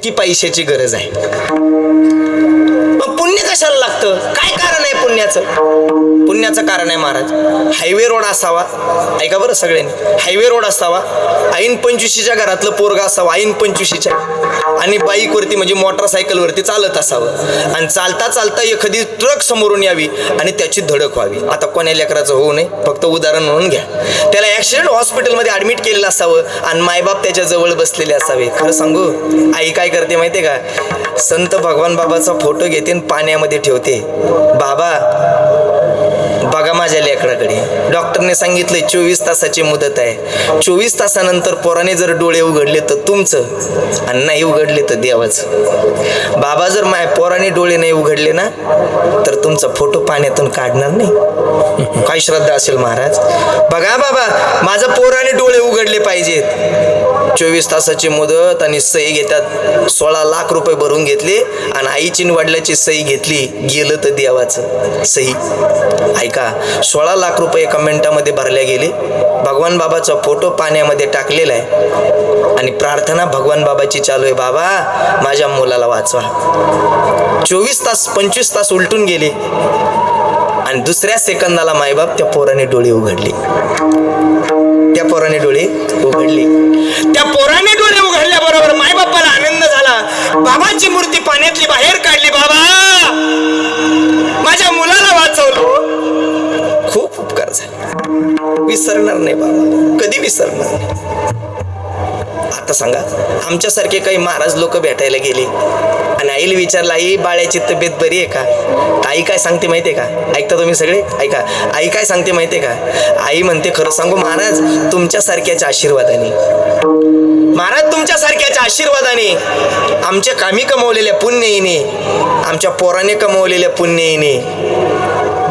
तितकी पैशाची गरज आहे. मग पुण्य कशाला लागतं? काय कारण आहे पुण्याचं? पुण्याचं कारण आहे महाराज, हायवे रोड असावा. ऐका बरं सगळ्यांनी, हायवे रोड असावा, ऐन 25च्या घरातलं पोरगा असावं, ऐन 25च्या, आणि बाईकवरती म्हणजे मोटरसायकलवरती चालत असावं, आणि चालता चालता एखादी ट्रक समोरून यावी आणि त्याची धडक व्हावी. आता कोण्या लेकराचं होऊ नये, फक्त उदाहरण म्हणून घ्या. त्याला ॲक्सिडेंट हॉस्पिटलमध्ये ॲडमिट केलेलं असावं आणि मायबाप त्याच्या जवळ बसलेले असावे. खरं सांगू, आई काय करते माहिती आहे का? संत भगवान बाबाचा फोटो घेते आणि पाण्यामध्ये ठेवते. बाबा बघा माझ्या लेकराकडे, डॉक्टरने सांगितलंय 24 तासाची मुदत आहे. 24 तासानंतर पोराने जर डोळे उघडले तर तुमचं, आणि नाही उघडले तर देवाचं. बाबा जर पोराने डोळे नाही उघडले ना तर तुमचा फोटो पाण्यातून काढणार नाही. काय श्रद्धा असेल महाराज? बघा बाबा, माझं पोराने डोळे उघडले पाहिजेत. 24 तासाची मुदत आणि सही घेतात. 16 लाख रुपये भरून घेतले आणि आईची वडिलाची सही घेतली. गेलं तर देवाचं. सही ऐका, 16 लाख रुपये एका मिनिटामध्ये भरल्या गेले. भगवान बाबाचा फोटो पाण्यामध्ये टाकलेला आहे आणि प्रार्थना भगवान बाबाची चालू आहे, बाबा माझ्या मुलाला वाचवा. 24 तास 25 तास उलटून गेले आणि दुसऱ्या सेकंदाला मायबाप त्या पोराने डोळे उघडले. त्या पोराने डोळे उघडले. त्या पोराने डोळे उघडल्याबरोबर मायबापाला आनंद झाला. बाबाची मूर्ती पाण्यातली बाहेर काढली. बाबा माझ्या मुलाला वाचवलं. खूप उपकार झाले, विसरणार नाही बाबा, कधी विसरणार नाही. आता सांगा, आमच्यासारखे काही महाराज लोक भेटायला गेले आणि आईला विचारलं, आई बाळ्याची तब्येत बरी आहे का? आई काय सांगते माहितीये का? ऐकता तुम्ही सगळे? ऐका, आई काय सांगते माहितीये का? आई म्हणते, खरं सांगू महाराज, तुमच्यासारख्याच्या आशीर्वादाने, महाराज तुमच्यासारख्याच्या आशीर्वादाने, आमच्या कामी कमवलेल्या पुण्यईने, आमच्या पोराने कमवलेल्या पुण्यईने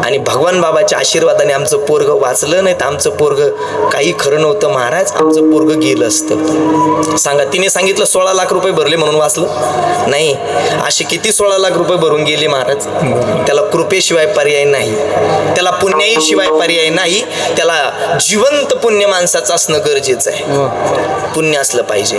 आणि भगवान बाबाच्या आशीर्वादाने आमचं पोरग वाचलं. नाही तर आमचं पोरग काही खरं नव्हतं महाराज, आमचं पोरग गेलं असतं. सांगा, तिने सांगितलं 16 लाख रुपये भरले म्हणून वाचलं? नाही. असे किती 16 लाख रुपये भरून गेले महाराज? त्याला कृपेशिवाय पर्याय नाही, त्याला पुण्याईशिवाय पर्याय नाही. त्याला जिवंत पुण्य माणसाचं असणं गरजेचं आहे. पुण्य असलं पाहिजे.